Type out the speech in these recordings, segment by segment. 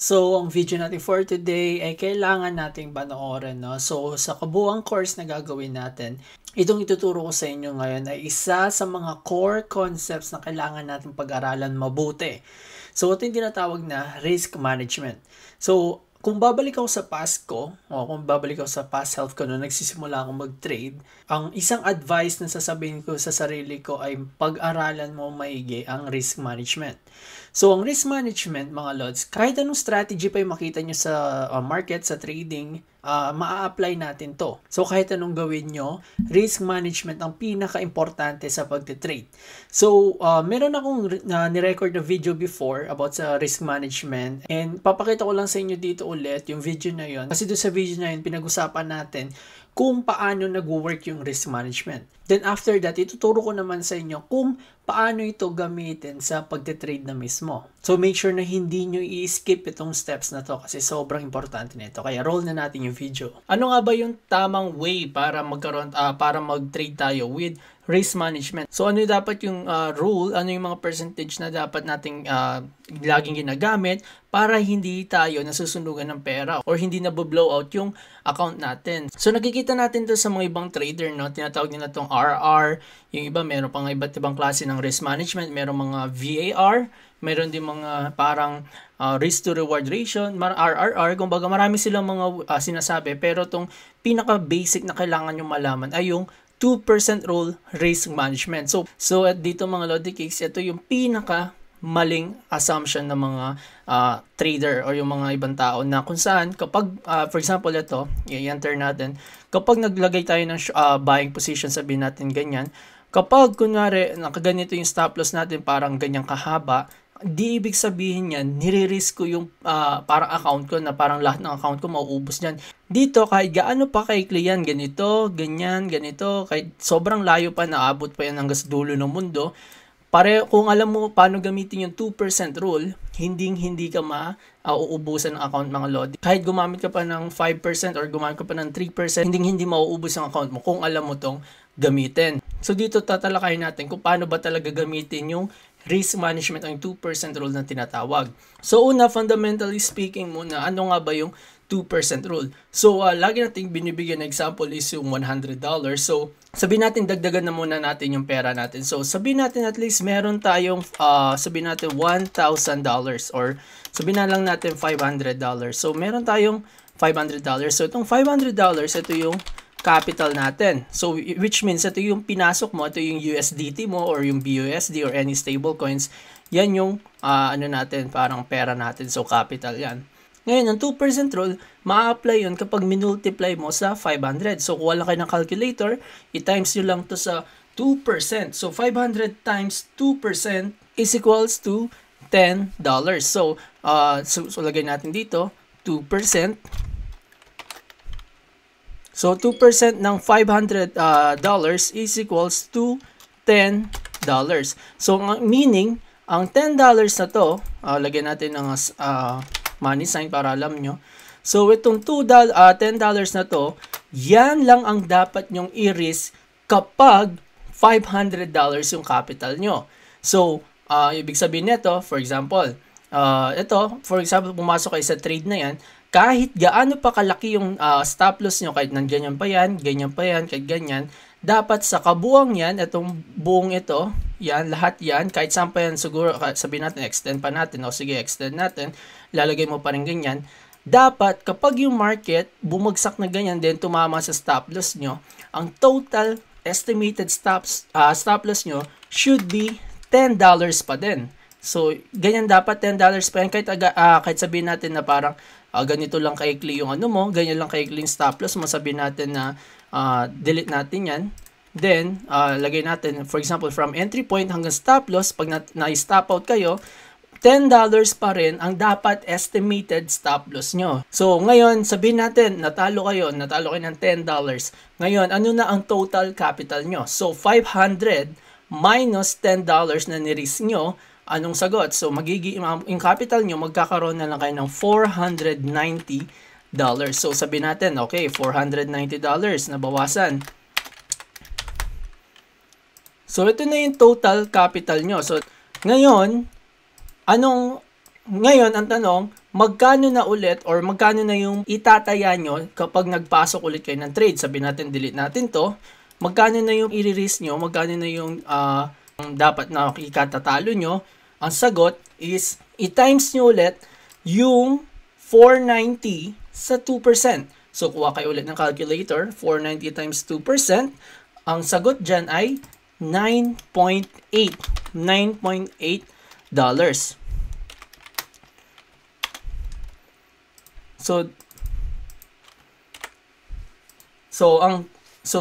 So, ang video natin for today ay kailangan nating panoorin, no? So, sa kabuuang course na gagawin natin, itong ituturo ko sa inyo ngayon ay isa sa mga core concepts na kailangan natin pag-aralan mabuti. So, ito yung tinatawag na risk management. So, kung babalik ako sa past ko, o kung babalik ako sa past self ko nung nagsisimula akong mag-trade, ang isang advice na sasabihin ko sa sarili ko ay pag-aralan mo maigi ang risk management. So, ang risk management, mga lods, kahit anong strategy pa yung makita nyo sa market, sa trading, maa-apply natin to. So, kahit anong gawin nyo, risk management ang pinaka-importante sa pagtitrade. So, meron akong nirecord na video before about sa risk management and papakita ko lang sa inyo dito ulit yung video na yun. Kasi doon sa video na yun, pinag-usapan natin kung paano nag-work yung risk management. Then after that, ituturo ko naman sa inyo kung paano ito gamitin sa pagtitrade na mismo. So make sure na hindi nyo i-skip itong steps na to kasi sobrang importante nito. Kaya roll na natin yung video. Ano nga ba yung tamang way para para mag-trade tayo with risk management? So ano dapat yung rule, ano yung mga percentage na dapat nating laging ginagamit para hindi tayo nasusunugan ng pera or hindi na blow out yung account natin. So nakikita natin to sa mga ibang trader, no? Tinatawag nila tong RR, yung iba meron pang iba't ibang klase ng risk management, meron mga VAR, meron din mga parang risk to reward ratio, RRR, kumbaga marami silang mga sinasabi, pero tong pinaka basic na kailangan nyo malaman ay yung 2% rule risk management. So at dito mga Lodi Cakes, ito yung pinaka maling assumption ng mga trader or yung mga ibang tao na kung saan kapag for example ito, i-enter natin, kapag naglagay tayo ng buying position, sabihin natin ganyan, kapag kunwari nakaganito yung stop loss natin parang ganyang kahaba, di ibig sabihin yan, nire-risk ko yung parang account ko na parang lahat ng account ko mauubos niyan. Dito, kahit gaano pa kaikli yan, ganito, ganyan, ganito, kahit sobrang layo pa, naabot pa yan hanggang sa dulo ng mundo, kung alam mo paano gamitin yung 2% rule, hindi ka mauubusan ng account, mga lodi. Kahit gumamit ka pa ng 5% or gumamit ka pa ng 3%, hindi mauubos ang account mo kung alam mo tong gamitin. So dito tatalakayin natin kung paano ba talaga gamitin yung risk management, ang 2% rule na tinatawag. So una, fundamentally speaking muna, ano nga ba yung 2% rule? So lagi nating binibigyan na example is yung $100. So sabihin natin dagdagan na muna natin yung pera natin. So sabihin natin at least meron tayong sabihin natin $1,000 or sabihin na lang natin $500. So meron tayong $500. So itong $500, ito yung capital natin. So which means ito yung pinasok mo, ito yung USDT mo or yung BUSD or any stable coins. Yan yung ano natin, parang pera natin. So capital yan. Ngayon, ang 2% rule, ma-apply yun kapag minultiply mo sa 500. So kung wala kayo ng calculator, i-times nyo lang to sa 2%. So 500 times 2% is equals to $10. So lagay natin dito, 2%. So, 2% ng $500 is equals to $10. So, meaning, ang $10 na to, lagyan natin ng money sign para alam nyo. So, itong $10 na to, yan lang ang dapat nyong i-risk kapag $500 yung capital nyo. So, ibig sabihin nito, for example, pumasok kayo sa trade na yan, kahit gaano pa kalaki yung stop loss nyo, kahit ganyan pa yan, kahit ganyan, dapat sa kabuang yan, itong buong ito, yan, lahat yan, kahit saan pa yan, siguro, sabihin natin, extend pa natin, o sige, extend natin, lalagay mo pa rin ganyan, dapat kapag yung market bumagsak na ganyan, then tumama sa stop loss nyo, ang total estimated stop loss nyo should be $10 pa din. So, ganyan dapat, $10 pa yan, kahit sabihin natin na parang, ganito lang kaikli yung ano mo, ganyan lang kaikli yung stop loss mo, sabihin natin na delete natin yan. Then, lagay natin, for example, from entry point hanggang stop loss, pag na-stop out kayo, $10 pa rin ang dapat estimated stop loss nyo. So, ngayon, sabihin natin, natalo kayo ng $10. Ngayon, ano na ang total capital nyo? So, 500 minus $10 na ni-risk nyo, anong sagot? So, yung capital nyo, magkakaroon na lang kayo ng $490. So, sabihin natin, okay, $490 na bawasan. So, ito na yung total capital nyo. So, ngayon, anong Ngayon, ang tanong, magkano na ulit or magkano na yung itataya nyo kapag nagpasok ulit kayo ng trade? Sabihin natin, delete natin to. Magkano na yung i-risk nyo? Magkano na yung dapat na ikatatalo nyo? Ang sagot is, i-times nyo ulit yung 490 sa 2%. So, kuha kayo ulit ng calculator. 490 times 2%. Ang sagot dyan ay 9.8. 9.8 dollars. So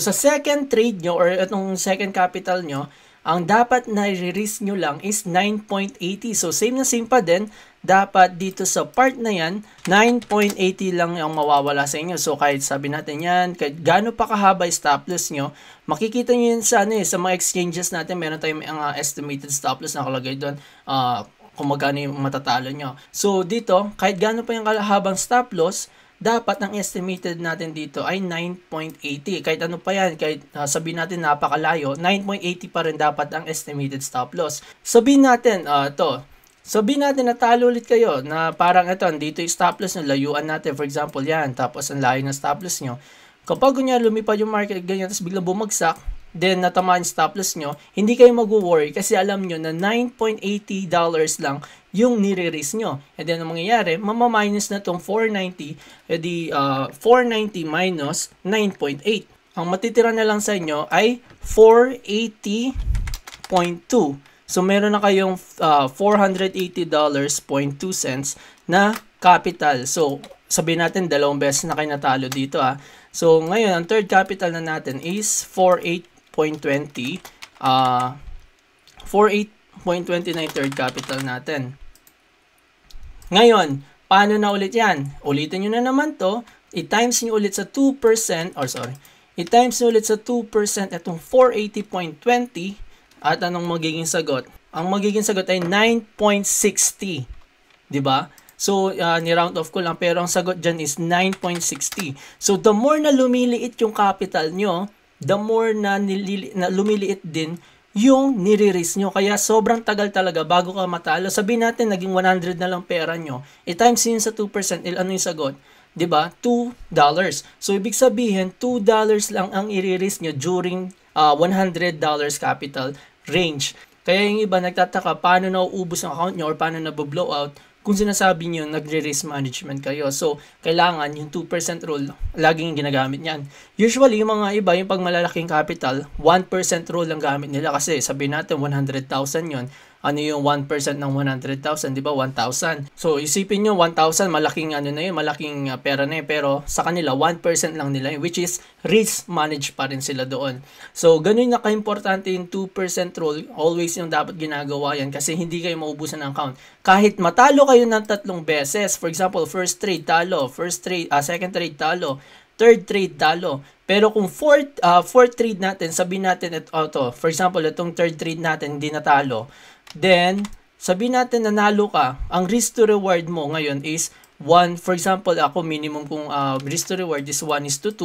sa second trade nyo or itong second capital nyo, ang dapat na i-risk nyo lang is 9.80. So same na same pa din, dapat dito sa part na yan, 9.80 lang ang mawawala sa inyo. So kahit sabi natin yan, kahit gaano pa kahaba stop loss nyo, makikita nyo yun sa, sa mga exchanges natin, meron tayong estimated stop loss nakalagay doon. Kung magkano yung matatalo nyo. So dito, kahit gaano pa yung kahabang stop loss, dapat ang estimated natin dito ay 9.80. Kahit ano pa yan, kahit sabihin natin napakalayo, 9.80 pa rin dapat ang estimated stop loss. Sabihin natin, sabihin natin natalo ulit kayo na parang ito, dito yung stop loss nyo, layuan natin, for example yan, tapos ang layo ng stop loss nyo. Kapag kunyari lumipad yung market, ganyan, tapos biglang bumagsak, then natamaan stop loss nyo, hindi kayo mag-worry kasi alam nyo na $9.80 lang yung nire-risk nyo. And then, ang mangyayari, mamaminus na itong 490, edi 490 minus 9.8. Ang matitira na lang sa inyo ay 480.2. So, meron na kayong $480.2 na capital. So, sabihin natin, 2 beses na kayo natalo dito. So, ngayon, ang third capital na natin is 4.20. 4.8.29 third capital natin. Ngayon, paano na ulit yan? Ulitin nyo na naman to. I-times nyo ulit sa 2%, i-times nyo ulit sa 2% itong 480.20 at anong magiging sagot? Ang magiging sagot ay 9.60. Diba? So, ni-round off ko lang pero ang sagot dyan is 9.60. So, the more na lumiliit yung capital nyo, the more na lumiliit din yung nire-risk nyo. Kaya sobrang tagal talaga bago ka matalo. Sabihin natin, naging 100 na lang pera nyo. I-times yun sa 2%, ano yung sagot? Diba? $2. So, ibig sabihin, $2 lang ang i-risk nyo during $100 capital range. Kaya yung iba nagtataka, paano nauubos ang account nyo or paano naboblow out kung sinasabi nyo nagre-risk management kayo. So, kailangan yung 2% rule, laging ginagamit yan. Usually, yung mga iba, yung pag malalaking capital, 1% rule lang gamit nila kasi sabihin natin 100,000 yon. Ano yung 1% ng 100,000, di ba? 1,000. So, isipin nyo, 1,000, malaking ano na yun, malaking pera na yun. Pero sa kanila, 1% lang nila yun, which is risk managed pa rin sila doon. So, ganun na ka-importante yung 2% rule. Always yung dapat ginagawa yan kasi hindi kayo maubusan ng account. Kahit matalo kayo ng 3 beses, for example, first trade, talo. Second trade, talo. Third trade, talo. Pero kung fourth trade natin, sabihin natin ito, for example, itong third trade natin, hindi natalo. Then, sabihin natin nanalo ka, ang risk to reward mo ngayon is 1, for example, ako minimum kung risk to reward is 1:2,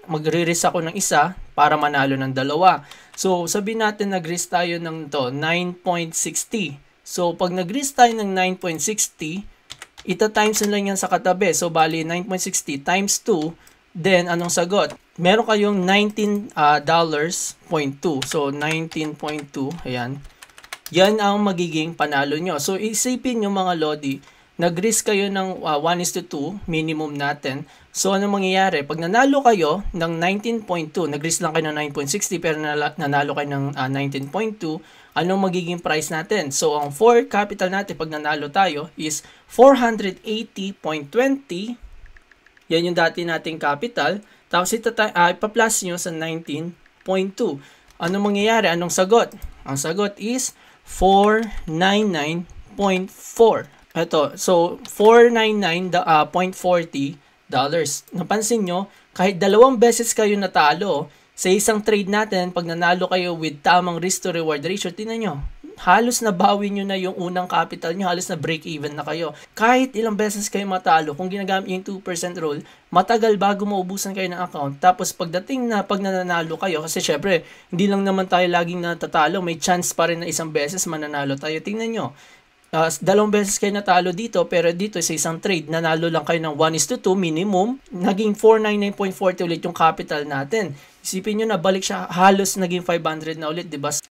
magre-risk ako ng isa para manalo ng 2. So, sabihin natin nag-risk tayo ng 9.60. So, pag nag-risk tayo ng 9.60, ita-times na lang yan sa katabi. So, bali 9.60 times 2, then anong sagot? Meron kayong $19.2. So, 19.2, ayan. Yan ang magiging panalo nyo. So, isipin nyo mga Lodi, nag-risk kayo ng 1:2, minimum natin. So, ano mangyayari? Pag nanalo kayo ng 19.2, nag-risk lang kayo ng 9.60, pero nanalo kayo ng 19.2, anong magiging price natin? So, ang 4 capital natin, pag nanalo tayo, is 480.20. Yan yung dati nating capital. Tapos, ipa-plus nyo sa 19.2. Anong mangyayari? Anong sagot? Ang sagot is 499.4. Ito, so 499.40 dollars. Napansin nyo, kahit 2 beses kayo natalo sa isang trade natin, pag nanalo kayo with tamang risk to reward ratio, tingnan nyo, halos nabawi nyo na yung unang capital nyo, halos na break even na kayo. Kahit ilang beses kayo matalo, kung ginagamit yung 2% rule, matagal bago maubusan kayo ng account. Tapos pagdating na pag nananalo kayo, kasi syempre, hindi lang naman tayo laging natatalo, may chance pa rin na isang beses mananalo tayo. Tingnan nyo, Dalawang beses kayo natalo dito, pero dito sa isang trade, nanalo lang kayo ng 1:2 minimum. Naging 499.40 ulit yung capital natin. Isipin nyo na, balik siya, halos naging 500 na ulit, diba?